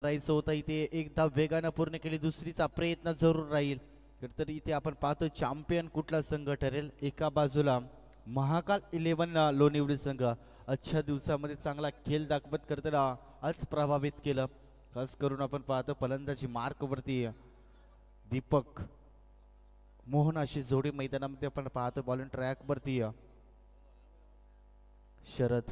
राहायचं होतं इथे एकदा वेगानं पूर्ण केली दुसरीचा प्रयत्न जरूर राहील तर इथे आपण पाहतो चॅम्पियन कुठला संघ ठरेल एका बाजूला महाकाल 11 लोणिवडी संघ आजच्या दिवसामध्ये चांगला खेळ दाखवत करताना आज प्रभावित केलं खास करून आपण पाहतो फलंदाजी मार्कवरती दीपक मोहन अशी जोडी मैदानामध्ये आपण पाहतो बॉलिंग ट्रॅकवरती शरद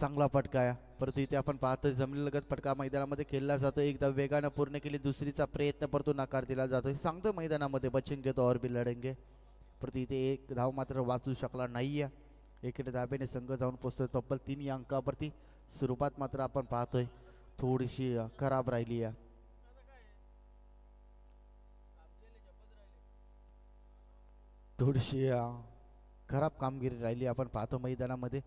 चांगला फटका आहे परंतु इथे आपण पाहतो जमिनीलगत फटका मैदानामध्ये खेळला जातो एकदा वेगानं पूर्ण केली दुसरीचा प्रयत्न परंतु नकार दिला जातो सांगतो मैदानामध्ये बचेंगे तो और भी लढेंगे परंतु इथे एक धाव मात्र वाचू शकला नाहीये एकेरी धाब्याने संघ जाऊन पोहोचतोय तब्बल 3 या अंकावरती सुरुवात मात्र आपण पाहतोय थोडीशी खराब राहिली आहे थोडीशी खराब कामगिरी राहिली आपण पाहतो मैदानामध्ये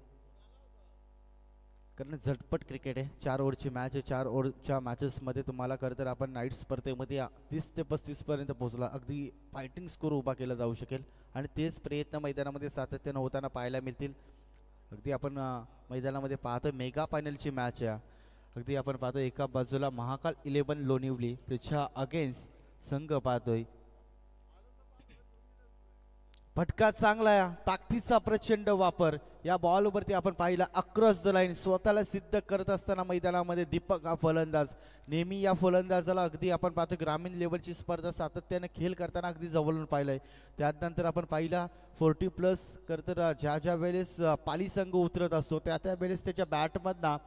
कारण झटपट क्रिकेट आहे 4 ओव्हरची मॅच आहे 4 ओव्हरच्या मॅचेसमध्ये तुम्हाला खरं तर आपण नाईट स्पर्धेमध्ये 30 ते 35 पर्यंत पोहोचला अगदी फायटिंग स्कोर उभा केला जाऊ शकेल आणि तेच प्रयत्न मैदानामध्ये सातत्यानं होताना पाहायला मिळतील अगदी आपण मैदानामध्ये पाहतो मेगा फायनलची मॅच आहे अगदी आपण पाहतो एका बाजूला महाकाल 11 लोणिवली त्याच्या अगेन्स्ट संघ पाहतोय फटका चांगला आहे ताकदीचा प्रचंड वापर या बॉलवरती आपण पाहिला अक्रॉस द लाईन स्वतःला सिद्ध करत असताना मैदानामध्ये दीपक हा फलंदाज नेहमी या फलंदाजाला अगदी आपण पाहतो ग्रामीण लेवलची स्पर्धा सातत्याने खेळ करताना अगदी जवळून पाहिलंय त्यानंतर आपण पाहिला 40+ करताना ज्या वेळेस पाली संघ उतरत असतो त्या वेळेस त्याच्या बॅटमधनं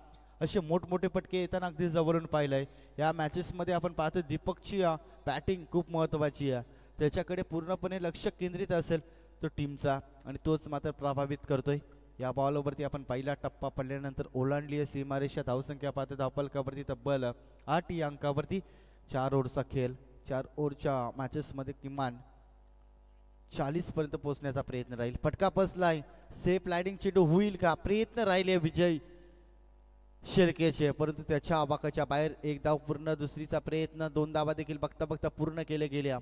असे मोठमोठे फटके येताना अगदी जवळून पाहिलंय या मॅचेसमध्ये आपण पाहतो दीपकची बॅटिंग खूप महत्त्वाची आहे त्याच्याकडे पूर्णपणे लक्ष केंद्रित असेल तो टीमचा आणि तोच मात्र प्रभावित करतोय या बॉलवरती आपण पहिला टप्पा पडल्यानंतर ओलांडली सीमारेषा धावसंख्या पाहतो धावफलकावरती तब्बल 8 या अंकावरती 4 ओव्हरचा खेळ 4 ओव्हरच्या मॅचेसमध्ये किमान 40 पर्यंत पोहोचण्याचा प्रयत्न राहील फटका बसलाय सेफ लाइडिंग चेंडू होईल का प्रयत्न राहिले विजय शेळकेचे परंतु त्याच्या आवाकाच्या बाहेर एक धाव पूर्ण दुसरीचा प्रयत्न 2 धावा देखील बघता बघता पूर्ण केले गेल्या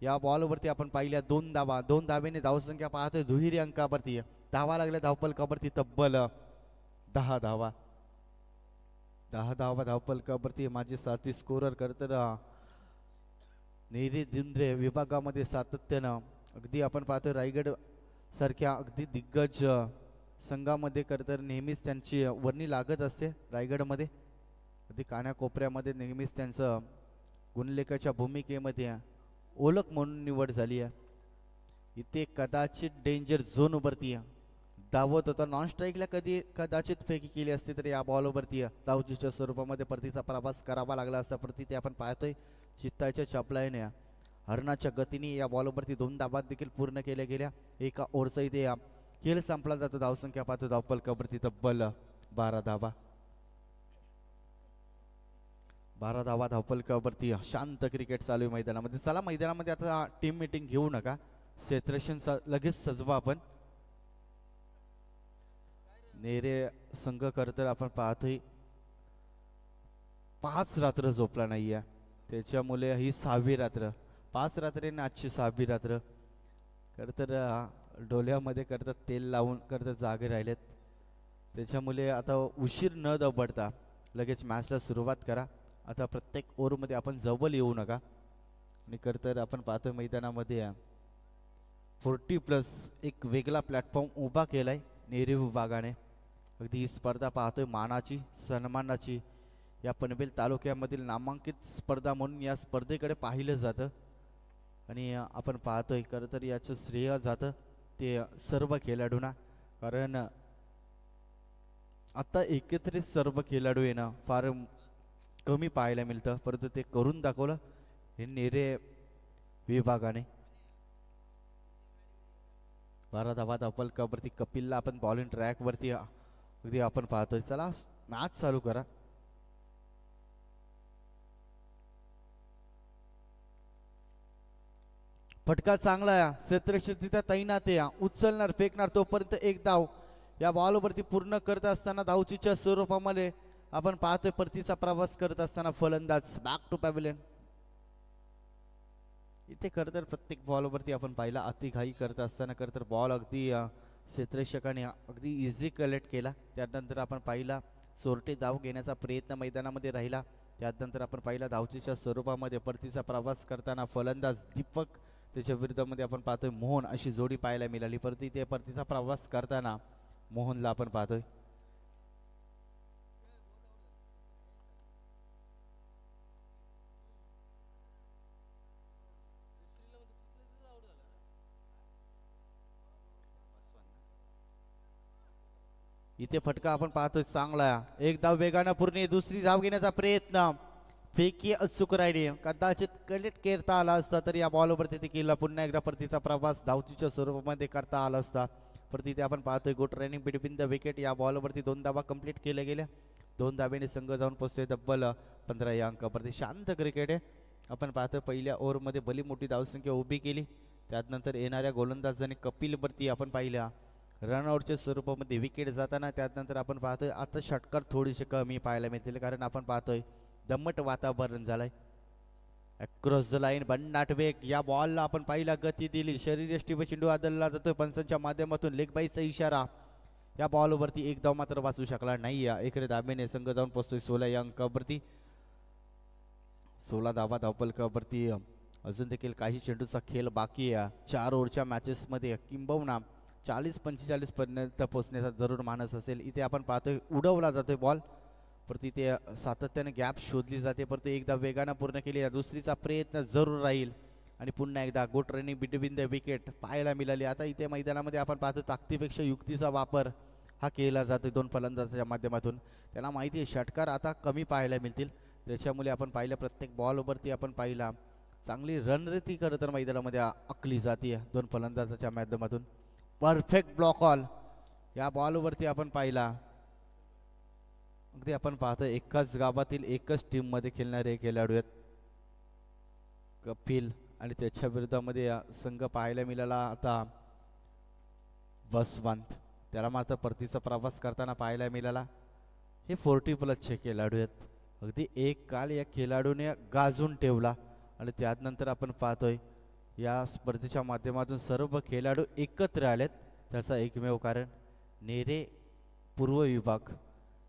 या बॉलवरती आपण पाहिल्या 2 धावा 2 धावेने धावसंख्या पाहतोय दुहेरी अंकावरती धावा लागल्या धावफलकावरती तब्बल 10 धावा 10 धावा धावफलकावरती माझे साथी स्कोरर करतर नेरी दिंद्रे विभागामध्ये सातत्यानं अगदी आपण पाहतोय रायगड सारख्या अगदी दिग्गज संघामध्ये करतर नेहमीच त्यांची वर्णी लागत असते रायगडमध्ये अगदी कानाकोपऱ्यामध्ये नेहमीच त्यांचं गुणलेखाच्या भूमिकेमध्ये ओळख म्हणून निवड झाली आहे इथे कदाचित डेंजर झोनवरती धावत होता नॉन स्ट्राईकला कदाचित फेकी केली असती तर या बॉलवरती धावचीच्या स्वरूपामध्ये परतीचा प्रवास करावा लागला असता परती ते आपण पाहतोय चित्ताच्या चपलाईने हरणाच्या गतीने या बॉलवरती 2 धावा देखील पूर्ण केल्या गेल्या एका ओव्हरचा इथे खेळ संपला जातो धावसंख्या पाहतो धावफलकावरती तब्बल 12 धावा 12 धावा धावफलकावरती शांत क्रिकेट चालू आहे मैदानामध्ये चला मैदानामध्ये आता टीम मीटिंग घेऊ नका सेलिब्रेशन लगेच सजवा आपण नेरे संघ करतर आपण पाहतोय 5 रात्र झोपला नाहीये त्याच्यामुळे ही 6वी रात्र 5 रात्रीने आजची 6वी रात्र करतर डोल्यामध्ये करतात तेल लावून करतात जागे राहिलेत त्याच्यामुळे आता उशीर न दबडता लगेच मॅचला सुरुवात करा आता प्रत्येक ओव्हरमध्ये आपण जवळ येऊ नका आणि करतर आपण पाहतो मैदानामध्ये 40+ एक वेगळा प्लॅटफॉर्म उभा केलाय नेरी विभागाने अगदी ही स्पर्धा पाहतोय मानाची सन्मानाची या पनवेल तालुक्यामधील नामांकित स्पर्धा म्हणून या स्पर्धेकडे पाहिलं जातं आणि आपण पाहतोय खरं तर याचं श्रेय जातं ते सर्व खेळाडूंना कारण आता एकत्रित सर्व खेळाडू येणं फार कमी पाहायला मिळतं परंतु ते करून दाखवलं हे नेरे विभागाने 12 धावा धावफलकावरती कपिलला आपण बॉलिंग ट्रॅकवरती अगदी आपण पाहतोय चला मॅच चालू करा फटका चांगला आहे क्षेत्ररक्षक तिथे तैनात आहे उचलणार फेकणार तोपर्यंत एक धाव या बॉलवरती पूर्ण करत असताना धावचीच्या स्वरूपामध्ये आपण पाहतोय परतीचा प्रवास करत असताना फलंदाज बॅक टू पॅव्हिलियन इथे खरं तर प्रत्येक बॉलवरती आपण पाहिला अतिघाई करत असताना खरं तर बॉल अगदी क्षेत्ररक्षकाने अगदी इझी कलेक्ट केला त्यानंतर आपण पाहिला चोरटे धाव घेण्याचा प्रयत्न मैदानामध्ये राहिला त्यानंतर आपण पाहिला धावचीच्या स्वरूपामध्ये परतीचा प्रवास करताना फलंदाज दीपक त्याच्या विरुद्धामध्ये आपण पाहतोय मोहन अशी जोडी पाहायला मिळाली. परती ते परतीचा प्रवास करताना मोहनला आपण पाहतोय. इथे फटका आपण पाहतोय चांगला. एक धाव वेगानं पूर्ण, दुसरी धाव घेण्याचा प्रयत्न, फेकी अचूक राहिली. कदाचित कलेक्ट करता आला असता तर या बॉलवरती देखील पुन्हा एकदा परतीचा प्रवास धावचीच्या स्वरूपामध्ये करता आला असता. परती ते आपण पाहतोय good running between the wicket. या बॉलवरती 2 धावा कंप्लीट केल्या गेल्या. 2 धावेने संघ जाऊन पोहोचतोय तब्बल 15 या अंकावरती. शांत क्रिकेट आहे. आपण पाहतोय पहिल्या ओव्हरमध्ये भली मोठी धावसंख्या उभी केली. त्यानंतर येणाऱ्या गोलंदाजाने कपिलवरती आपण पाहिल्या रनआउटच्या स्वरूपामध्ये विकेट जाताना. त्यानंतर आपण पाहतोय आता षटकार थोडीशी कमी पाहायला मिळतील, कारण आपण पाहतोय दमट वातावरण झालंय. अक्रॉस द लाईन भन्नाट वेग. या बॉलला आपण पाहिला गती दिली, शरीरयष्टीवर चेंडू आदलला जातोय पंचांच्या माध्यमातून. लेग बाईचा इशारा. या बॉलवरती एक धाव मात्र वाचू शकला नाही. एकडे धाब्याने संघ जाऊन पोहोचतोय 16 या अंकावरती. 16 धावा धावपलकावरती. अजून देखील काही चेंडूचा खेळ बाकी आहे. 4 ओव्हरच्या मॅचेसमध्ये किंबहुना 40-45 पर्यंत पोहोचण्याचा जरूर मानस असेल. इथे आपण पाहतोय उडवला जातोय बॉल, परती ते सातत्याने गॅप शोधली जाते, परंतु एकदा वेगानं पूर्ण केली. दुसरीचा प्रयत्न जरूर राहील आणि पुन्हा एकदा good running between the wicket पाहायला मिळाली. आता इथे मैदानामध्ये आपण पाहतो ताकदीपेक्षा युक्तीचा वापर हा केला जातोय 2 फलंदाजाच्या माध्यमातून. त्यांना माहिती आहे षटकार आता कमी पाहायला मिळतील, त्याच्यामुळे आपण पाहिलं प्रत्येक बॉलवरती आपण पाहिला चांगली रणनीती खरं तर मैदानामध्ये आखली जाते 2 फलंदाजाच्या माध्यमातून. Perfect block all. या बॉलवरती आपण पाहिला अगदी आपण पाहतो एकाच गावातील एकच टीम मध्ये खेळणारे खेळाडू आहेत कपिल आणि त्याच्या विरुद्धामध्ये संघ पाहायला मिळाला आता वसवंत. त्याला मात्र परतीचा प्रवास करताना पाहायला मिळाला. हे 40+ खेळाडू आहेत. अगदी एक काल या खेळाडूने गाजून ठेवला आणि त्यानंतर आपण पाहतोय या स्पर्धेच्या माध्यमातून सर्व खेळाडू एकत्र आलेत. त्याचा एकमेव कारण नेरे पूर्व विभाग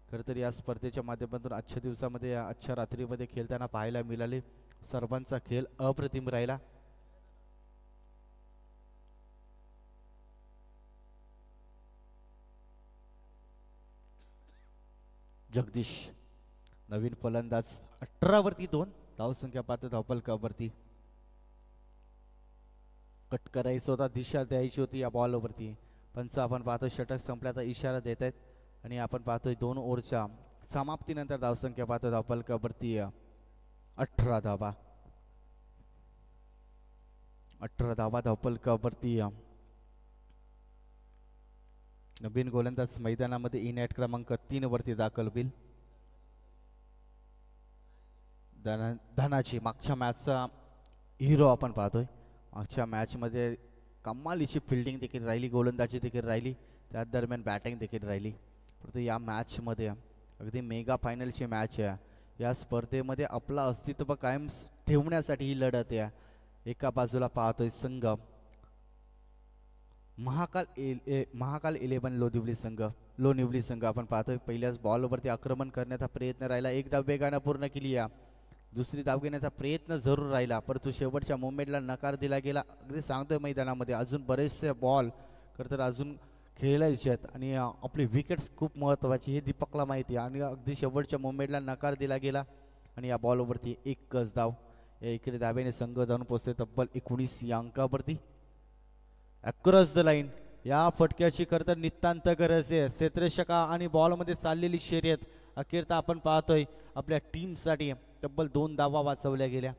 खरं तर या स्पर्धेच्या माध्यमातून आजच्या दिवसामध्ये आजच्या रात्रीमध्ये खेळताना पाहायला मिळाले. सर्वांचा खेळ अप्रतिम राहिला. जगदीश नवीन फलंदाज 18 वरती 2 धावसंख्या पाहतो धावपलकावरती. कट करायचं होता, दिशा द्यायची होती या बॉलवरती. पंच आपण पाहतो षटक संपल्याचा इशारा देत आहेत आणि आपण पाहतोय 2 ओव्हरच्या समाप्तीनंतर धावसंख्या पाहतो धावपलकावरती 18 धावा. 18 धावा धावपलकावरती. नवीन गोलंदाज मैदानामध्ये इनॅट क्रमांक 3 वरती दाखल होईल. धनाची मागच्या मॅचचा हिरो आपण पाहतोय. मागच्या मॅचमध्ये कमालीची फिल्डिंग देखील राहिली, गोलंदाजी देखील राहिली, त्या दरम्यान बॅटिंग देखील राहिली. परंतु या मॅचमध्ये अगदी मेगा फायनलची मॅच आहे. या स्पर्धेमध्ये आपला अस्तित्व कायम ठेवण्यासाठी ही लढत आहे. एका बाजूला पाहतोय संघ महाकाल 11 लोनिवली संघ आपण पाहतोय पहिल्याच बॉलवरती आक्रमण करण्याचा प्रयत्न राहिला. एक धाव वेगानं पूर्ण केली. दुसरी धाव घेण्याचा प्रयत्न जरूर राहिला, परंतु शेवटच्या मुवमेंटला नकार दिला गेला. अगदी सांगतोय मैदानामध्ये अजून बरेचसे बॉल खरं तर अजून खेळायचे आहेत आणि आपली विकेट्स खूप महत्त्वाची हे दीपकला माहिती आहे. आणि अगदी शेवटच्या मुवमेंटला नकार दिला गेला आणि या बॉलवरती एकच धाव. या इकडे धावेने संघ जाऊन पोहोचते तब्बल 19 या अंकावरती. Across the line. या फटक्याची खरं तर नितांत गरज आहे. क्षेत्ररक्षका आणि बॉलमध्ये चाललेली शर्यत अखेरता आपण पाहतोय आपल्या टीमसाठी तब्बल 2 धावा वाचवल्या गेल्या.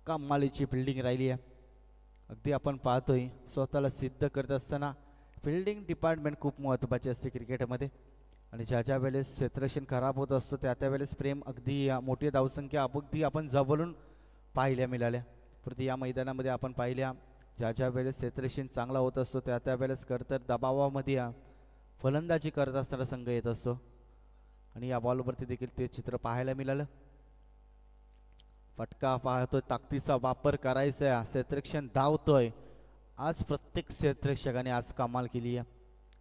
कमालीची फिल्डिंग राहिली आहे. अगदी आपण पाहतोय स्वतःला सिद्ध करत असताना फिल्डिंग डिपार्टमेंट खूप महत्त्वाचे असते क्रिकेटमध्ये. आणि ज्या वेळेस क्षेत्ररक्षण खराब होत असतो त्या वेळेस प्रेम अगदी मोठी धावसंख्या अगदी आपण जवळून पाहिल्या मिळाल्या. परंतु या मैदानामध्ये आपण पाहिल्या ज्या वेळेस क्षेत्ररक्षण चांगला होत असतो त्या वेळेस खरं तर दबावामध्ये फलंदाजी करत असताना संघ येत असतो आणि या बॉलवरती देखील ते चित्र पाहायला मिळालं. फटका पाहतोय, ताकदीचा वापर करायचा आहे, क्षेत्ररक्षण धावतोय. आज प्रत्येक क्षेत्ररक्षकाने आज कमाल केली आहे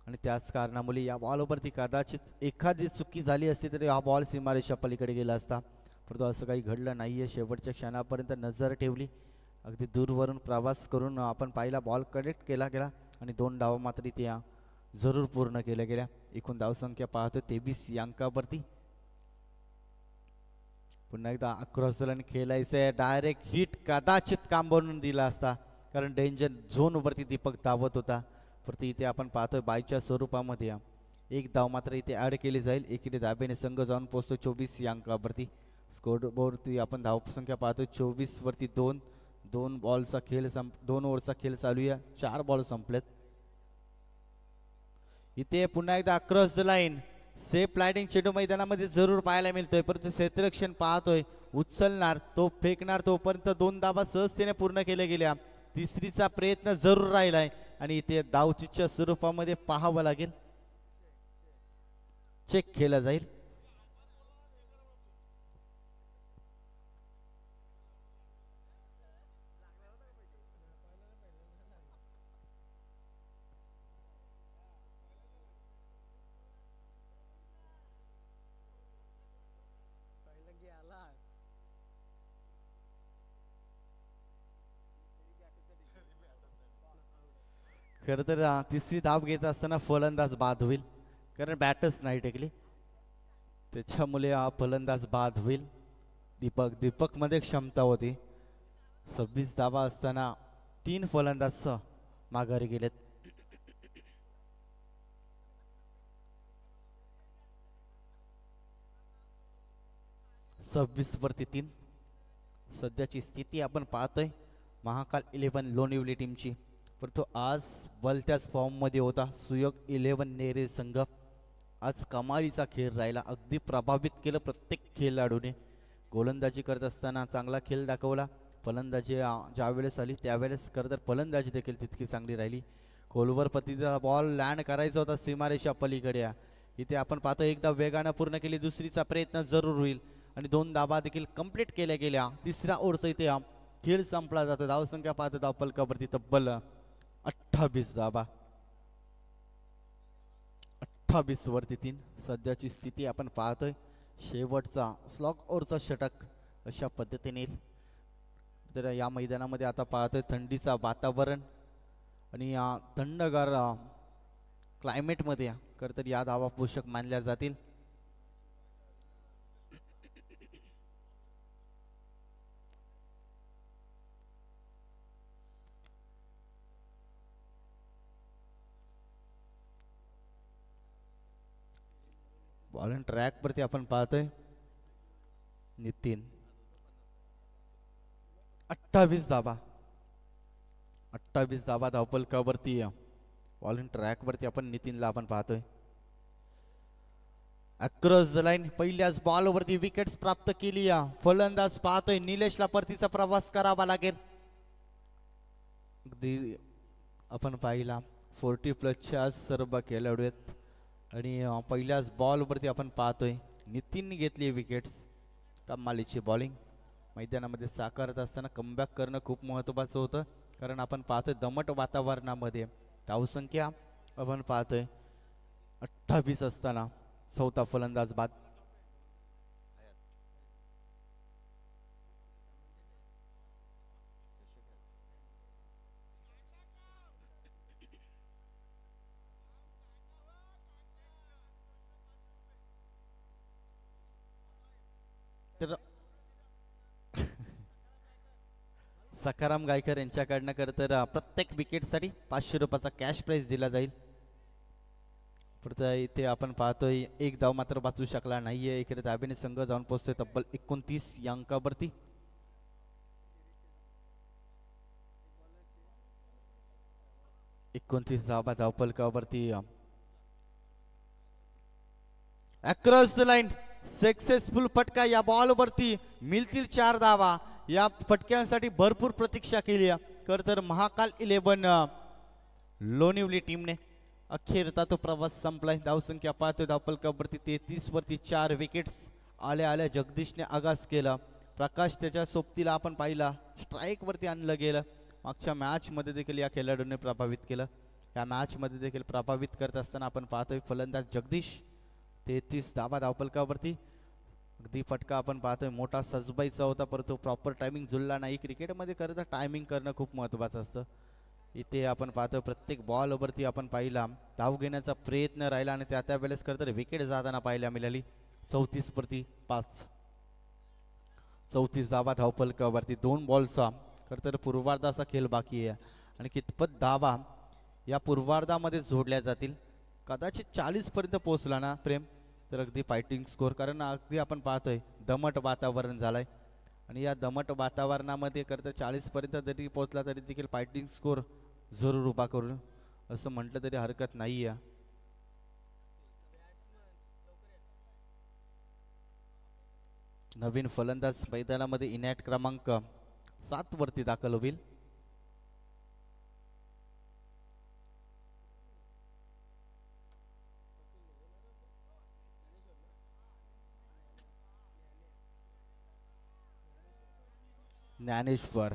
आणि त्याच कारणामुळे या बॉलवरती कदाचित एखादी चुकी झाली असती तरी हा बॉल सीमारेषा पलीकडे गेला असता. परंतु असं काही घडलं नाहीये. शेवटच्या क्षणापर्यंत नजर ठेवली, अगदी दूरवरून प्रवास करून आपण पाहिला, बॉल कनेक्ट केला गेला आणि 2 धावा मात्र इथे जरूर पूर्ण केल्या गेल्या. एकूण धावसंख्या पाहतो 23 या अंकावरती. पुन्हा एकदा अक्रॉस द लाईन खेळायचंय, डायरेक्ट हिट कदाचित काम बनवून दिला असता, कारण डेंजर झोनवरती दीपक धावत होता. परंतु इथे आपण पाहतोय बायच्या स्वरूपामध्ये एक धाव मात्र इथे ॲड केली जाईल. एकीने धाब्याने संघ जाऊन पोहोचतो 24 या अंकावरती. स्कोरबोर्डवरती आपण धावसंख्या पाहतोय 24 वरती 2 बॉलचा खेळ 2 ओव्हरचा खेळ चालू आहे. 4 बॉल संपलेत. इथे पुन्हा एकदा across the line safe lighting चेंडू मैदानामध्ये जरूर पाहायला मिळतोय, परंतु क्षेत्ररक्षण पाहतोय, उचलणार तो, फेकणार तोपर्यंत 2 धावा सहजतेने पूर्ण केल्या गेल्या. तिसरीचा प्रयत्न जरूर राहिलाय आणि इथे धावचीच्या स्वरूपामध्ये पाहावं लागेल, चेक केला जाईल. खरं तर तिसरी धाव घेत असताना फलंदाज बाद होईल, कारण बॅटच नाही टेकली, त्याच्यामुळे हा फलंदाज बाद होईल. दीपक मध्ये क्षमता होती. 26 धावा असताना 3 फलंदाज माघारी गेलेत. 26 वरती 3 सध्याची स्थिती आपण पाहतोय महाकाल 11 लोणिवली टीमची. परंतु आज बलत्याच फॉर्ममध्ये होता सुयोग 11 नेरे संघ. आज कमालीचा खेळ राहिला, अगदी प्रभावित केलं प्रत्येक खेळाडूने. गोलंदाजी करत असताना चांगला खेळ दाखवला. फलंदाजी ज्या वेळेस आली त्यावेळेस खरं तर फलंदाजी देखील तितकी चांगली राहिली. खोलवर पतीचा बॉल लँड करायचा होता सीमारेषा पलीकडे. इथे आपण पाहतो एकदा वेगानं पूर्ण केली, दुसरीचा प्रयत्न जरूर होईल आणि 2 धाबा देखील कंप्लीट केल्या गेल्या. तिसऱ्या ओव्हरचा इथे खेळ संपला जातो. धावसंख्या पाहतो धावफलकावरती तब्बल 28 धाबा. 28 वरती 3 सध्याची स्थिती आपण पाहतोय. शेवटचा स्लॉग ओव्हरचा षटक अशा पद्धतीने येईल. तर या मैदानामध्ये आता पाहतोय थंडीचा वातावरण आणि या थंडगार क्लायमेटमध्ये खरं तर या धावा पोषक मानल्या जातील. बॉल अँड ट्रॅक वरती आपण पाहतोय नितीन. 28 धाबा, 28 धाबा धावफलकावरती. बॉल अँड ट्रॅक वरती आपण नितीनला आपण पाहतोय. अक्रॉस द लाईन पहिल्याच बॉल वरती विकेट्स प्राप्त केली. फलंदाज पाहतोय निलेशला परतीचा प्रवास करावा लागेल. अगदी आपण पाहिला 40+ सर्व खेळाडू आहेत आणि पहिल्याच बॉल वरती आपण पाहतोय नितीनने घेतली विकेट्स. कमालीची बॉलिंग मैदानामध्ये साकारत असताना कमबॅक करणं खूप महत्त्वाचं होतं, कारण आपण पाहतोय दमट वातावरणामध्ये धावसंख्या आपण पाहतोय 28 असताना 4था फलंदाज बाद. तर सखाराम गायकर यांच्याकडनं खरं तर प्रत्येक विकेटसाठी 500 रुपयाचा कॅश प्राइज दिला जाईल. परत इथे आपण पाहतोय एक धाव मात्र वाचू शकला नाहीये. इकडे दाबेने संघ जाऊन पोहोचतोय तब्बल 29 या अंकावरती. धावा धावफलकावरती. अक्रॉस द लाईन सक्सेसफुल फटका. या बॉल वरती मिळतील 4 धावा. या फटक्यांसाठी भरपूर प्रतीक्षा केली खर तर महाकाल 11 लोणिवली टीमने. अखेरता तो प्रवास संपलाय. धावसंख्या पाहतोय धावफलकावरती 33 वरती 4 विकेट्स. आल्या जगदीशने आगास केला. प्रकाश त्याच्या सोबतीला आपण पाहिला स्ट्राईक वरती आणलं गेलं. मागच्या मॅच मध्ये देखील या खेळाडूने प्रभावित केलं. या मॅच मध्ये देखील प्रभावित करत असताना आपण पाहतोय फलंदाज जगदीश. 33 धावा धावफलकावरती. अगदी फटका आपण पाहतोय मोठा सजबाईचा होता, परंतु प्रॉपर टायमिंग जुळला नाही. क्रिकेटमध्ये खरं टायमिंग करणं खूप महत्त्वाचं असतं. इथे आपण पाहतोय प्रत्येक बॉलवरती आपण पाहिला धाव घेण्याचा प्रयत्न राहिला आणि त्या वेळेस खरं तर विकेट जाताना पाहायला मिळाली. 34-5 34 धावा धावफलकावरती 2 बॉलचा खरं तर पूर्वार्धाचा खेळ बाकी आहे आणि कितपत धावा या पूर्वार्धामध्ये जोडल्या जातील. कदाचित 40 पर्यंत पोहोचला ना प्रेम तर अगदी फायटिंग स्कोर, कारण अगदी आपण पाहतोय दमट वातावरण झालंय आणि या दमट वातावरणामध्ये करता 40 पर्यंत जरी पोहोचला तरी देखील फायटिंग स्कोर जरूर उभा करून असं म्हटलं तरी हरकत नाही आहे. नवीन फलंदाज मैदानामध्ये इनॅट क्रमांक 7 वरती दाखल होईल. ज्ञानेश्वर.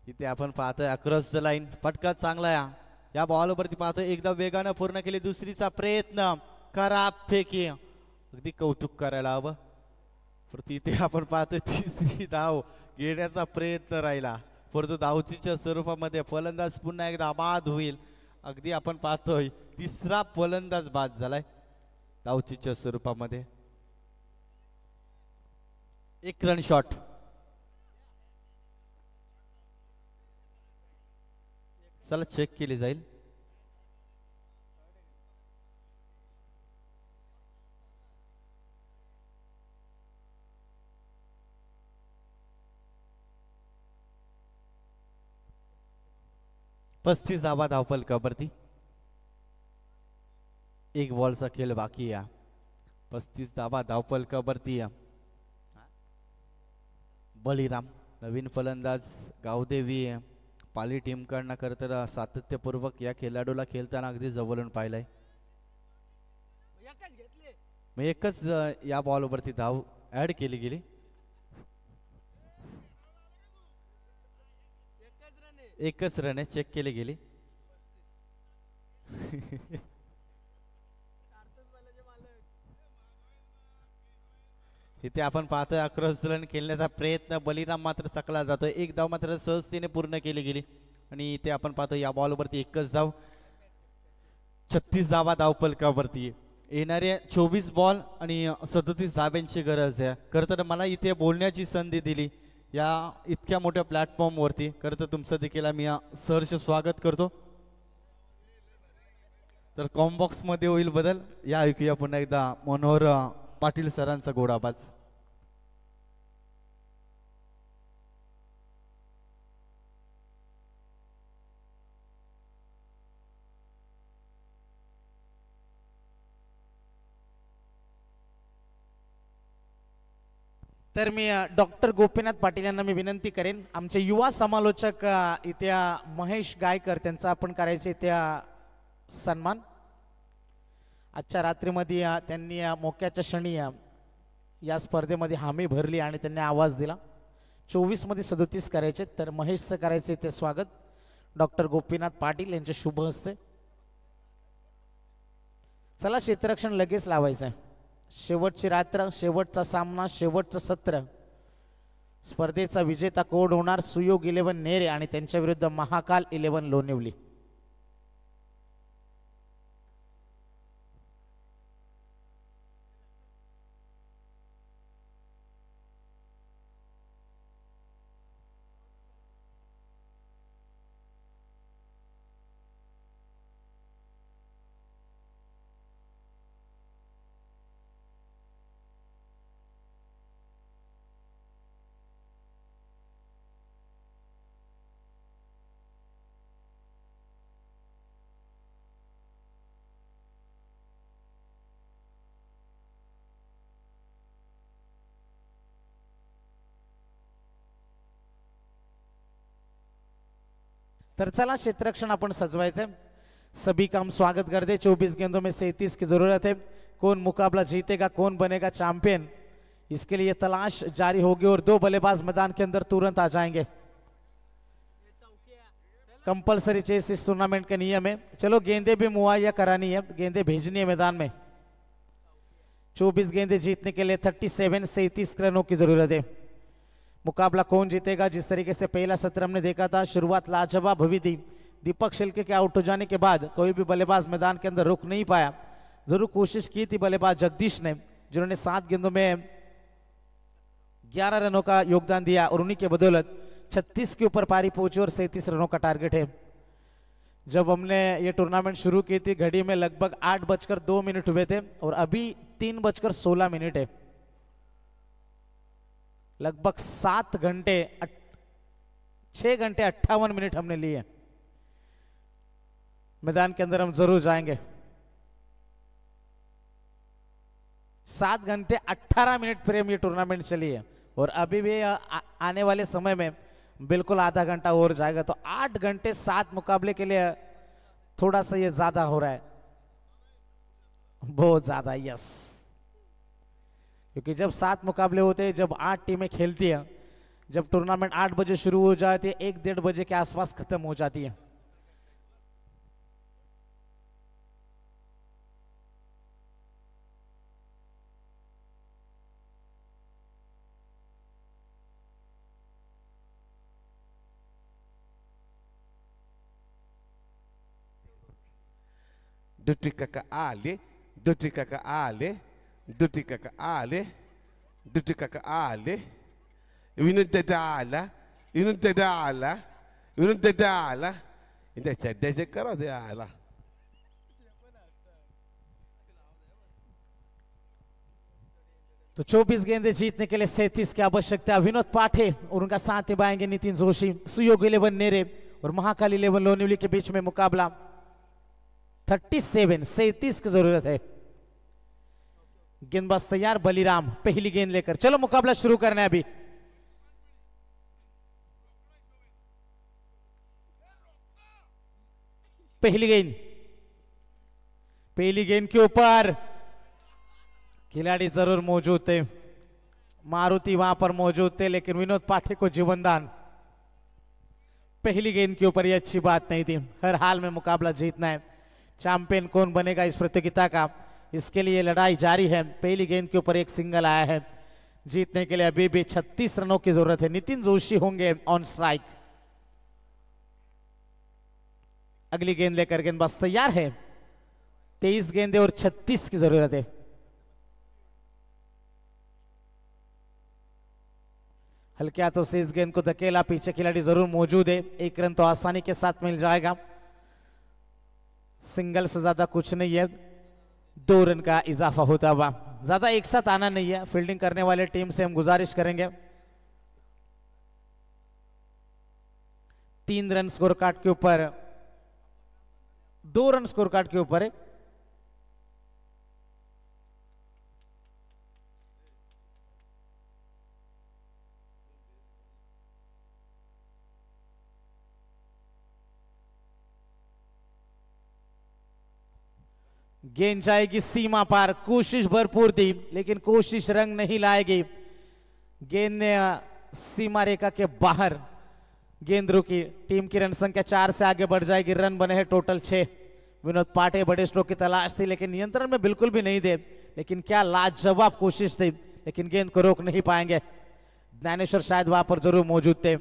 इथे आपण पाहतोय अक्रॉस द लाईन फटका चांगला आहे या बॉलवरती पाहतोय. एकदा वेगानं पूर्ण केली, दुसरीचा प्रयत्न खराब फेकी, अगदी कौतुक करायला हवं. परंतु इथे आपण पाहतोय तिसरी धाव घेण्याचा प्रयत्न राहिला, परंतु धावचीच्या स्वरूपामध्ये फलंदाज पुन्हा एकदा बाद होईल. अगदी आपण पाहतोय तिसरा फलंदाज बाद झालाय धावचीच्या स्वरूपामध्ये. 1 रन शॉट. चला चेक केली जाईल. पस्तीस धावा धावफलकावरती 1 बॉलचा खेळ बाकी आहे. 35 धावा धावफलकावरती बळीराम. नवीन फलंदाज गावदेवी पाली टीम कडनं खरं तर सातत्यपूर्वक या खेळाडूला खेळताना अगदी जवळून पाहिलंय. एकच या बॉलवरती धाव ऍड केली गेली. एकच रन चेक केली गेली. इथे आपण पाहतोय अक्रॉस रन खेळण्याचा प्रयत्न बलिराम मात्र चकला जातोय. 1 धाव मात्र सहजतेने पूर्ण केली गेली आणि इथे आपण पाहतोय या बॉलवरती एकच धाव. 36 धावा धावफलकावरती. येणारे 24 बॉल आणि 37 धाव्यांची गरज आहे. खरं तर मला इथे बोलण्याची संधी दिली या इतक्या मोठ्या प्लॅटफॉर्मवरती, खरं तर तुमचं देखील मी सहर्ष स्वागत करतो. तर कॉम्बॉक्स मध्ये होईल बदल, या ऐकूया पुन्हा एकदा मनोहर पाटील सरांचा गोडाबाज. तर मी डॉक्टर गोपीनाथ पाटील यांना मी विनंती करेन, आमचे युवा समालोचक इथे महेश गायकर त्यांचा आपण करायचे इथे सन्मान. आजच्या रात्रीमध्ये त्यांनी मोक्याच्या क्षणी या स्पर्धेमध्ये हामी भरली आणि त्यांनी आवाज दिला. 24 मध्ये 37 करायचे, तर महेशचं करायचे ते स्वागत डॉक्टर गोपीनाथ पाटील यांचे शुभ हस्ते. चला क्षेत्ररक्षण लगेच लावायचं आहे. शेवटची रात्र, शेवटचा सामना, शेवटचं सत्र. स्पर्धेचा विजेता कोड होणार सुयोग 11 नेरे आणि त्यांच्या विरुद्ध महाकाल 11 लोणिवली. तर चला क्षेत्ररक्षण आपण सजवायचे. सभी का हम स्वागत करते हैं. 24 गेंदों में 37 की जरूरत है. कौन मुकाबला जीतेगा, कौन बनेगा चैंपियन, इसके लिए तलाश जारी होगी और 2 बल्लेबाज मैदान के अंदर तुरंत आ जाएंगे। कंपलसरी चेस इस टूर्नामेंट का नियम है। चलो गेंदे भी मुहैया करानी है, गेंदे भेजनी है मैदान में। 24 गेंदे जीतने के लिए 37 रनों की जरूरत है। मुकाबला कौन जीतेगा? जिस तरीके से पहला सत्र हमने देखा था, शुरुआत लाजवाब हुई थी। दीपक शिल्के के आउट हो जाने के बाद कोई भी बल्लेबाज मैदान के अंदर रुक नहीं पाया। जरूर कोशिश की थी बल्लेबाज जगदीश ने, जिन्होंने 7 गेंदों में 11 रनों का योगदान दिया और उन्हीं के बदौलत 36 के ऊपर पारी पहुंची और 37 रनों का टारगेट है। जब हमने ये टूर्नामेंट शुरू की थी घड़ी में लगभग 8:02 हुए थे और अभी 3:16 है। लगभग 6 घंटे 58 मिनट हमने लिए। मैदान के अंदर हम जरूर जाएंगे। 7 घंटे 18 मिनट प्रेम ये टूर्नामेंट चली है और अभी भी आने वाले समय में बिल्कुल आधा घंटा और जाएगा। तो 8 घंटे 7 मुकाबले के लिए थोड़ा सा ये ज्यादा हो रहा है, बहुत ज्यादा। यस, क्योंकि जब 7 मुकाबले होते हैं, जब 8 टीमें खेलती हैं, जब टूर्नामेंट 8 बजे शुरू हो जाती है, 1-1:30 बजे के आसपास खत्म हो जाती है। Dutika ka ali, dutika ka ali, dutika ka ali, dutika ka ali. Yunun dadala, yunun dadala, yunun dadala. Inda chadda se karo dadala. तो 24 गेंदे जीतने के लिए 37 की आवश्यकता। विनोद पाठे और उनका साथ निभाएंगे नितिन जोशी। सुयोग 11 नेरे और महाकाली 11 लोनिवली के बीच में मुकाबला। 37 की जरूरत है। गेंदबाज तैयार, बलिराम पहली गेंद लेकर। चलो मुकाबला शुरू करना है अभी। पहली गेंद के ऊपर खिलाड़ी जरूर मौजूद थे, मारुति वहां पर मौजूद थे, लेकिन विनोद पाठे को जीवनदान। पहली गेंद के ऊपर ये अच्छी बात नहीं थी। हर हाल में मुकाबला जीतना है। चैंपियन कौन बनेगा इस प्रतियोगिता का, इसके लिए लड़ाई जारी है। पहली गेंद के ऊपर एक सिंगल आया है। जीतने के लिए अभी भी 36 रनों की जरूरत है। नितिन जोशी होंगे ऑन स्ट्राइक। अगली गेंद लेकर गेंदबाज तैयार है। 23 गेंदे और 36 की जरूरत है। हल्के हाथों से इस गेंद को धकेला, पीछे खिलाड़ी जरूर मौजूद है। 1 रन तो आसानी के साथ मिल जाएगा। सिंगल से ज्यादा कुछ नहीं है, 2 रन का इजाफा होता हुआ। ज्यादा एक साथ आना नहीं है। फील्डिंग करने वाले टीम से हम गुजारिश करेंगे। 3 रन स्कोर कार्ड के ऊपर, 2 रन स्कोर कार्ड के ऊपर है। गेंद जाएगी सीमा पार। कोशिश भरपूर थी लेकिन कोशिश रंग नहीं लाएगी। गेंद ने सीमा रेखा के बाहर गेंद रुकी। टीम की रन संख्या 4 से आगे बढ़ जाएगी। रन बने हैं टोटल 6। विनोद पाठे बड़े स्ट्रोक की तलाश थी लेकिन नियंत्रण में बिल्कुल भी नहीं थे। लेकिन क्या लाजवाब कोशिश थी, लेकिन गेंद को रोक नहीं पाएंगे। ज्ञानेश्वर शायद वहां पर जरूर मौजूद थे।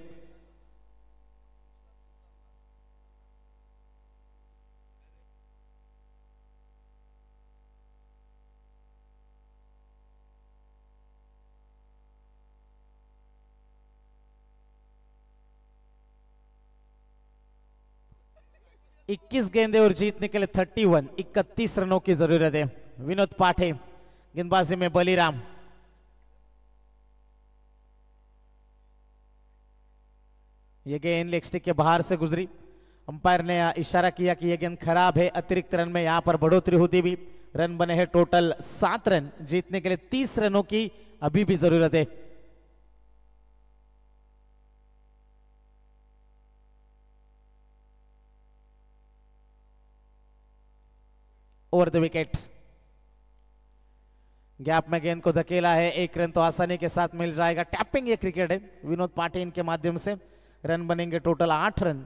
इक्कीस गेंदे और जीतने के लिए 31 रनों की जरूरत है। विनोद पाठे, गेंदबाजी में बलिराम। यह गेंद लेग स्टिक के बाहर से गुजरी। अंपायर ने इशारा किया कि यह गेंद खराब है। अतिरिक्त रन में यहां पर बढ़ोतरी होती हुई रन बने हैं टोटल 7 रन। जीतने के लिए 30 रनों की अभी भी जरूरत है। Over the wicket. गैप में गेंद को धकेला है, एक रन तो आसानी के साथ मिल जाएगा। टैपिंग ये क्रिकेट है विनोद पाटिल के माध्यम से। रन बनेंगे टोटल 8 रन।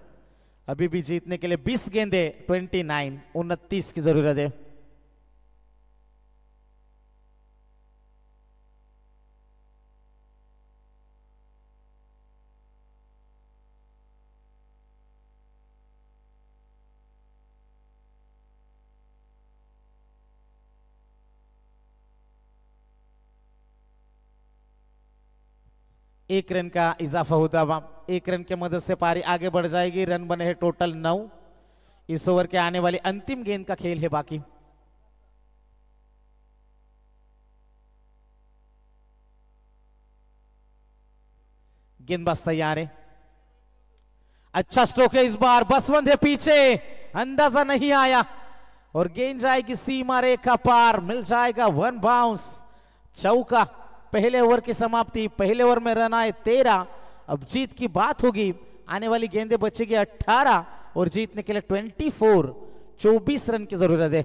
अभी भी जीतने के लिए 20 गेंदे 29 की जरूरत है। एक रन का इजाफा होता हुआ 1 रन के मदद से पारी आगे बढ़ जाएगी। रन बने हैं टोटल 9। इस ओवर के आने वाली अंतिम गेंद का खेल है बाकी। गेंदबाज तैयार है, अच्छा स्ट्रोक है इस बार। बसवंत है पीछे, अंदाजा नहीं आया और गेंद जाएगी सीमा रेखा पार। मिल जाएगा 1 बाउंस, चौका। पहले ओवर की समाप्ति, पहले ओवर में रन आए 13। अब जीत की बात होगी, आने वाली गेंदें बचेगी 18 और जीतने के लिए 24 रन की जरूरत है।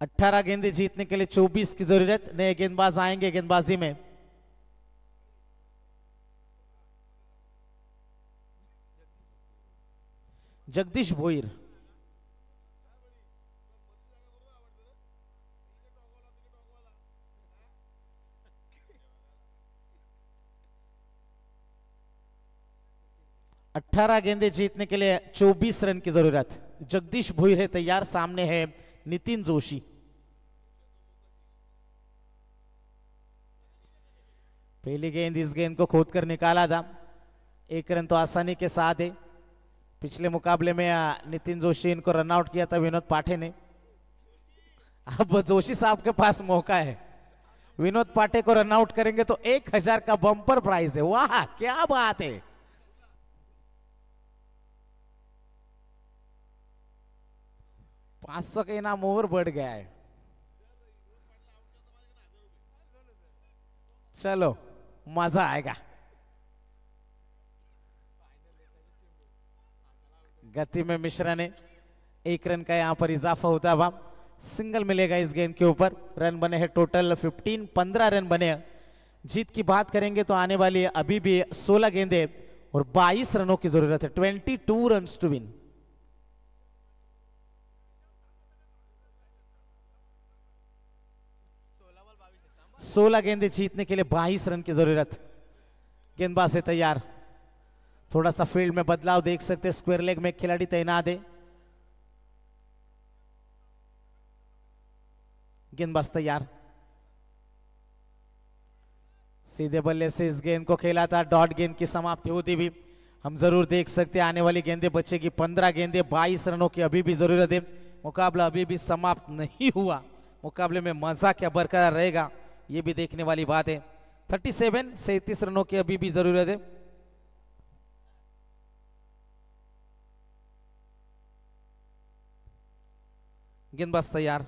अठारह गेंदें जीतने के लिए 24 की जरूरत। नए गेंदबाज आएंगे गेंदबाजी में। जगदीश भोईर, अठारह गेंदें जीतने के लिए 24 रन की जरूरत। जगदीश भोईर है तैयार, सामने है नितिन जोशी। पहली गेंद, इस गेंद को खोद कर निकाला था। 1 रन तो आसानी के साथ है। पिछले मुकाबले में नितिन जोशी इनको रन आउट किया था विनोद पाठे ने। अब जोशी साहब के पास मौका है, विनोद पाठे को रन आउट करेंगे तो 1000 का बम्पर प्राइज है। वाह क्या बात है। $500 का इनाम ओवर बढ़ गया है। चलो मजा आएगा। गति में मिश्रण है, 1 रन का यहां पर इजाफा होता हुआ सिंगल मिलेगा इस गेंद के ऊपर। रन बने हैं टोटल 15 रन बने। जीत की बात करेंगे तो आने वाली अभी भी 16 गेंदे और 22 रनों की जरूरत है। 22 रन टू विन। 16 गेंदें जीतने के लिए 22 रन की जरूरत। गेंदबाज से तैयार, थोड़ा सा फील्ड में बदलाव देख सकते हैं। स्क्वायर लेग में खिलाड़ी तैनात है। गेंदबाज तैयार, सीधे बल्ले से इस गेंद को खेला था। डॉट गेंद की समाप्ति होती भी हम जरूर देख सकते हैं। आने वाली गेंदें बचेगी 15 गेंदें, 22 रनों की अभी भी जरूरत है। मुकाबला अभी भी समाप्त नहीं हुआ, मुकाबले में मजा क्या बरकरार रहेगा ये भी देखने वाली बात है। 37 रनों की अभी भी जरूरत है। गेंदबाज तैयार,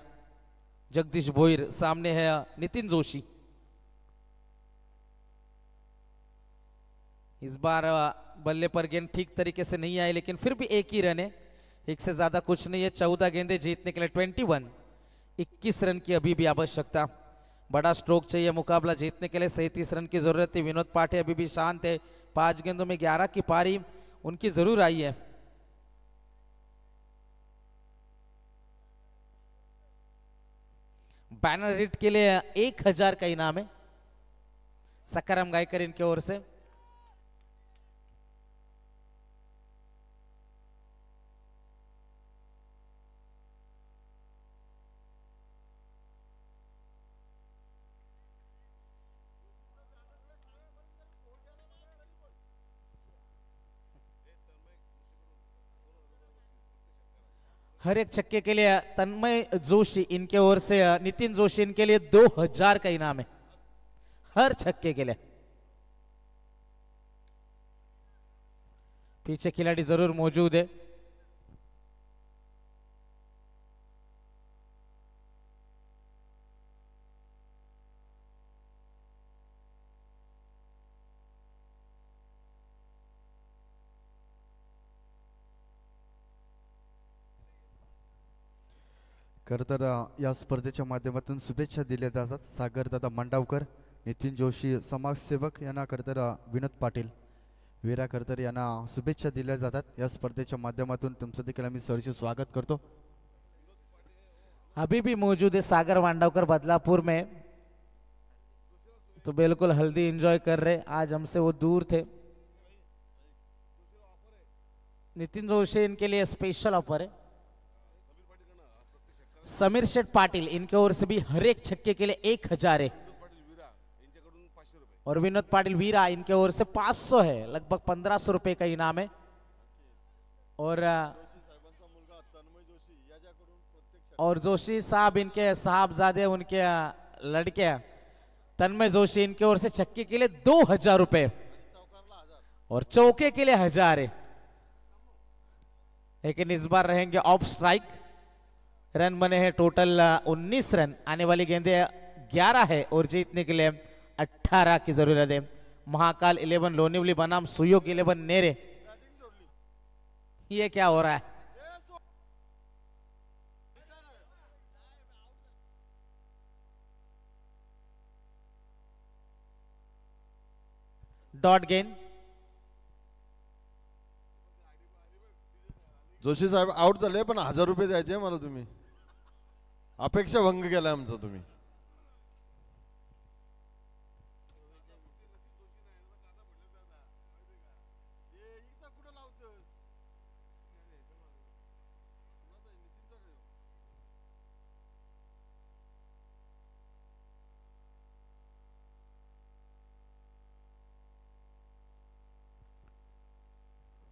जगदीश भोईर, सामने है नितिन जोशी। इस बार बल्ले पर गेंद ठीक तरीके से नहीं आई, लेकिन फिर भी 1 ही रन है, 1 से ज्यादा कुछ नहीं है। 14 गेंदें जीतने के लिए 21 रन की अभी भी आवश्यकता। बड़ा स्ट्रोक चाहिए मुकाबला जीतने के लिए। 37 रन की जरूरत थी। विनोद पाठे अभी भी शांत है। 5 गेंदों में 11 की पारी उनकी जरूर आई है। बैनर हिट के लिए 1000 का इनाम है सकाराम गायकर इनकी ओर से। हर एक छक्के के लिए तन्मय जोशी इनके ओर से, नितिन जोशी इनके लिए 2000 का इनाम है हर छक्के के लिए। पीछे खिलाड़ी जरूर मौजूद है। खरं तर या स्पर्धेच्या माध्यमातून शुभेच्छा दिल्या जातात सागरदादा मंडावकर, नितीन जोशी समाजसेवक यांना खरं तर विनोद पाटील वीरा खरतर यांना शुभेच्छा दिल्या जातात या स्पर्धेच्या माध्यमातून तुमचं देखील आम्ही सहर्ष स्वागत करतो। अभी भी मौजूद है सागर वांडावकर बदलापुर में, तो बिल्कुल हल्दी एंजॉय कर रहे, आज हमसे वो दूर थे। नितिन जोशी इनके लिए स्पेशल ऑफर है। समीर शेठ पाटिल इनके ओर से भी हर एक छक्के के लिए 1000 है और विनोद पाटिल वीरा इनके ओर से 500 है, लगभग 1500 रुपए का इनाम है। और जोशी साहब इनके साहबजादे उनके लड़के तन्मय जोशी इनके ओर से छक्के के लिए 2000 रुपए और चौके के लिए 1000 है। लेकिन इस बार रहेंगे ऑफ स्ट्राइक। रन बने हैं टोटल 19 रन, आने वाली गेंदे 11 है और जीतने के लिए 18 की जरूरत है। महाकाल 11 लोनिवली बनाम सुयोग 11 नेरे। ये क्या हो रहा है? Dot gain. जोशी साहेब आउट झाले पण 1000 रुपये द्यायचे मला तुम्ही, अपेक्षा भंग केला आमचा तुम्ही।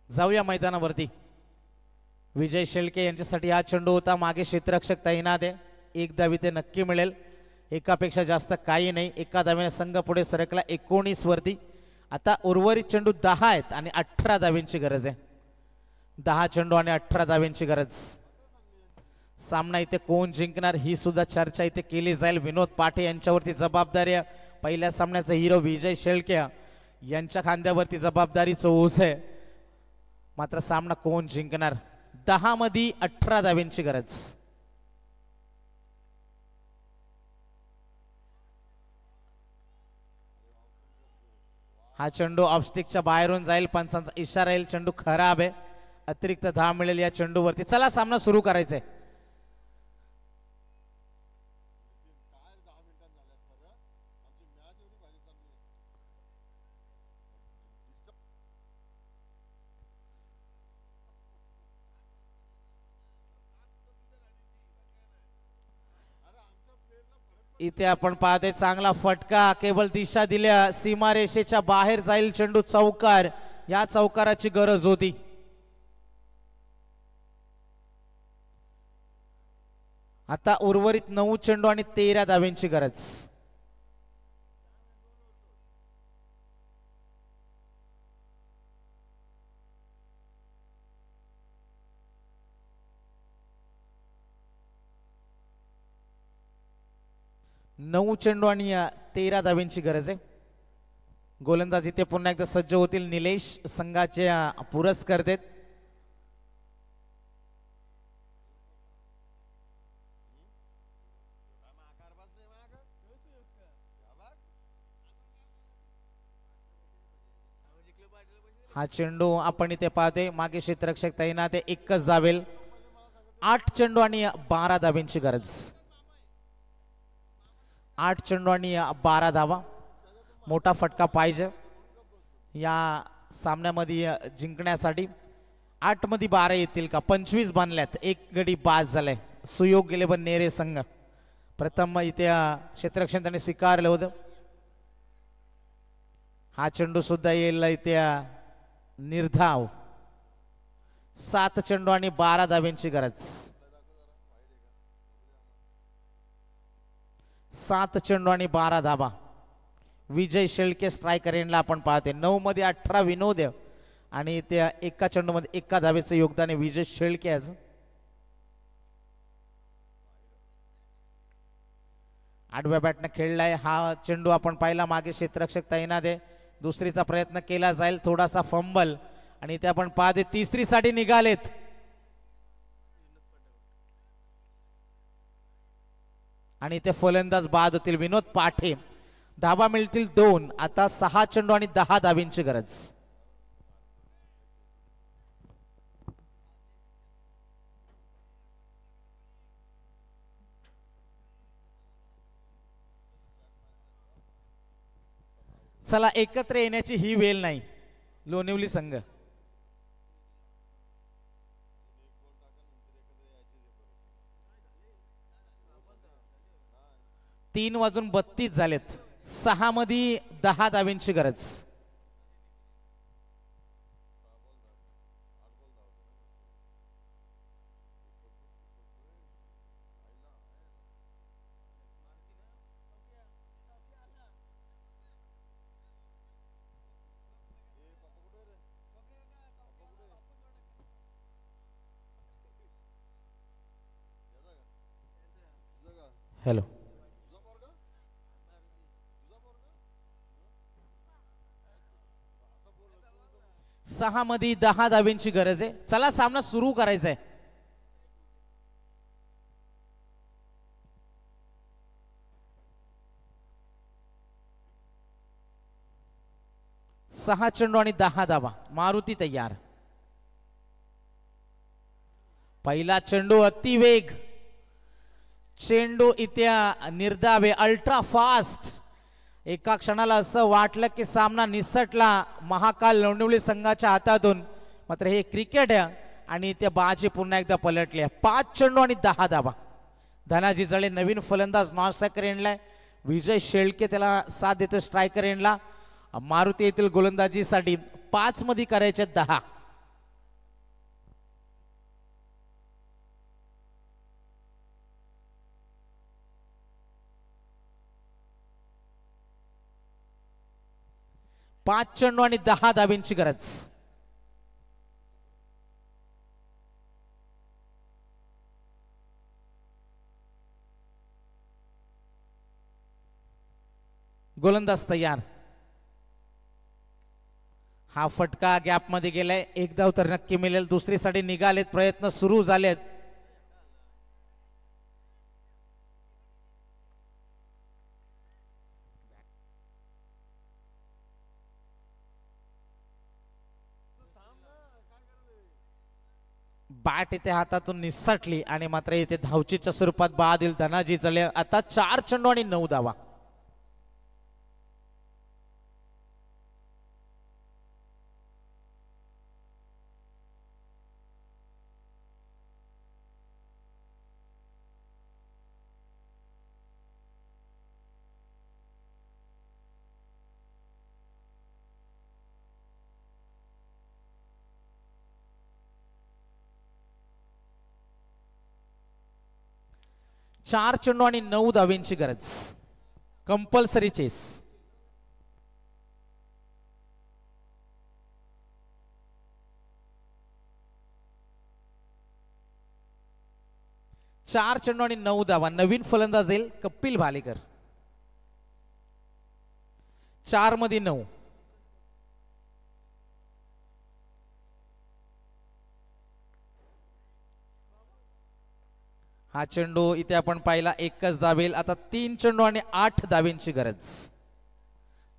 जाऊया मैदानावरती। विजय शेळके यांच्यासाठी हा चेंडू होता, मागे क्षेत्ररक्षक तैनात आहे, एक धावी ते नक्की मिळेल, एकापेक्षा जास्त काही नाही। एका धावीने संघ पुढे सरकला 19 वरती। आता उर्वरित चेंडू 10 आहेत आणि 18 धावींची गरज आहे। 10 चेंडू आणि 18 धावींची गरज। सामना इथे कोण जिंकणार ही सुद्धा चर्चा इथे केली जाईल। विनोद पाटे यांच्यावरती जबाबदारी आहे, पहिल्या सामन्याचा हिरो विजय शेळके यांच्या खांद्यावरती जबाबदारीचं ओझ आहे। मात्र सामना कोण जिंकणार? 10 मध्ये 18 धावींची गरज। हा चेंडू ऑफस्टिकच्या बाहेरून जाईल, पंचांचा इशारा येईल, चेंडू खराब आहे, अतिरिक्त धाव मिळेल या चेंडूवरती। चला सामना सुरू करायचा आहे। इथे आपण पाहते चांगला फटका, केवळ दिशा दिल्या, सीमारेषेच्या बाहेर जाईल चेंडू, चौकार। या चौकाराची गरज होती। आता उर्वरित 9 चेंडू आणि 13 धावींची गरज। नऊ चेंडू आणि 13 धावींची गरज आहे। गोलंदाज इथे पुन्हा एकदा सज्ज होतील निलेश, संघाचे पुरस्कर्ते। हा चेंडू आपण इथे पाहते, मागे क्षेत्ररक्षक तैनात आहे, एकच धावेल। 8 चेंडू आणि 12 धावींची गरज। 8 चेंडू आणि 12 धावा, मोठा फटका पाहिजे या सामन्यामध्ये जिंकण्यासाठी। 8 मध्ये 12 येतील का? 25 बांधल्यात, एक गडी बाद झालाय। सुयोग 11 नेरे संघ प्रथम इथे क्षेत्ररक्षण त्यांनी स्वीकारलं होतं। हा चेंडू सुद्धा येईल इथे निर्धाव। 7 चेंडू आणि 12 धावींची गरज। 7 चेंडू आणि 12 धावा। विजय शेळके स्ट्रायकर यांना आपण पाहते। 9 मध्ये 18 विनोद आणि त्या एका चेंडू मध्ये एका धावेचं योगदान आहे विजय शेळके आज। आडव्या बॅटने खेळलाय हा चेंडू आपण पाहिला, मागे क्षेत्ररक्षक तैनात आहे, दुसरीचा प्रयत्न केला जाईल, थोडासा फंबल आणि ते आपण पाहते तिसरी साठी निघालेत। आणि ते फलंदाज बाद होतील विनोद पाठे. धाबा मिळतील 2. आता 6 चेंडू आणि 10 धाबींची गरज. चला एकत्र येण्याची ही वेळ नाही लोणिवली संघ. 3:32 झालेत. 6 मध्ये 10 धावींची गरज. हॅलो 6 मध्ये 10 धावींची गरज आहे. चला सामना सुरू करायचा आहे. सहा चेंडू आणि 10 धावा. मारुती तयार. पहिला चेंडू अतिवेग. चेंडू इत्या निर्धावे अल्ट्रा फास्ट. एका क्षणाला असं वाटलं की सामना निसटला महाकाल लोणिवली संघाच्या हातातून. मात्र हे क्रिकेट आहे आणि त्या बाजी पुन्हा एकदा पलटली. 5 चेंडू आणि 10 धावा. धनाजी जळे नवीन फलंदाज नॉन स्ट्रायकर एंडलाय. विजय शेळके त्याला साथ देतो स्ट्रायकर एंडला. मारुती येथील गोलंदाजीसाठी 5 मध्ये करायचे 10. पाच चेंडू आणि 10 धावींची गरज. गोलंदाज तयार. हा फटका गॅप मध्ये गेलाय. एक धाव तर नक्की मिळेल. दुसरीसाठी निघालेत. प्रयत्न सुरू झालेत. बॅट इथे हातातून निसटली आणि मात्र इथे धावचीच्या स्वरूपात बाद येईल धनाजी जळे. आता 4 चेंडू आणि 9 धावा. चार चेंडू आणि 9 धावींची गरज. Compulsory chess. चार चेंडू आणि 9 धावा. नवीन फलंदाज येईल कपिल भालेकर. 4 मध्ये 9. हा चेंडू इथे आपण पाहिला एकच धावेल. आता 3 चेंडू आणि 8 धावींची गरज.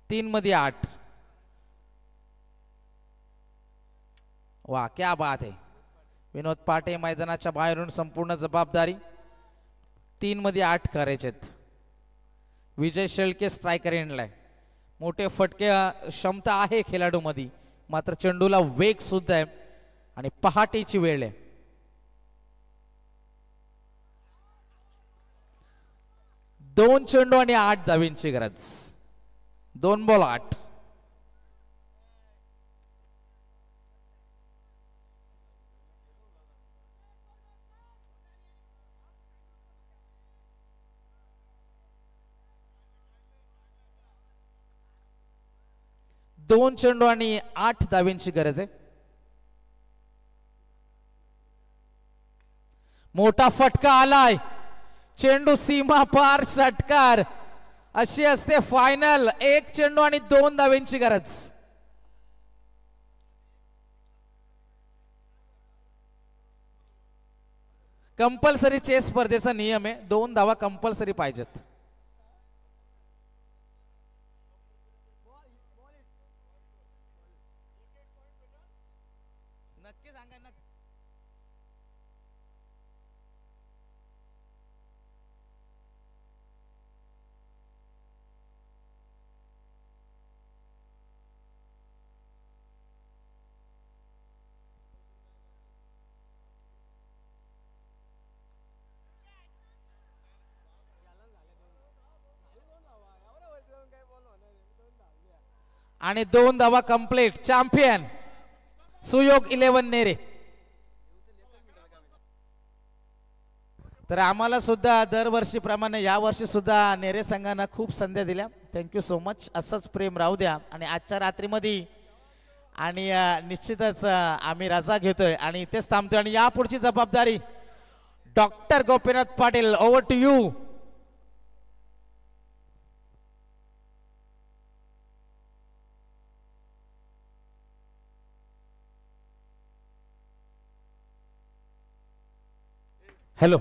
3 मध्ये 8. वा क्या बात है. विनोद पाटे मैदानाच्या बाहेरून संपूर्ण जबाबदारी. 3 मध्ये 8 करायचेत. विजय शेळके स्ट्रायकर एंडलाय. मोठे फटके क्षमता आहे खेळाडू मध्ये. मात्र चेंडूला वेग सुद्धा आहे आणि पहाटेची वेळ आहे. 2 चेंडू आणि 8 धावींची गरज. 2 बॉल 8. दोन चेंडू आणि 8 धावींची गरज आहे. मोठा फटका आलाय. चेंडू सीमा पार षटकार. अशी असते फायनल. 1 चेंडू आणि 2 धावींची गरज. कंपल्सरी चेस स्पर्धेचा नियम आहे, 2 धावा कंपल्सरी पाहिजेत. नक्की सांगा ना. आणि 2 धावा कंप्लीट. चॅम्पियन सुयोग 11 नेरे. तर आम्हाला सुद्धा दरवर्षीप्रमाणे या वर्षी सुद्धा नेरे संघानं खूप संध्या दिल्या. Thank you so much. असंच प्रेम राहू द्या. आणि आजच्या रात्रीमध्ये आणि निश्चितच आम्ही रजा घेतोय आणि इथेच थांबतोय. आणि यापुढची जबाबदारी doctor Gopinath Patil, over to you. Hello.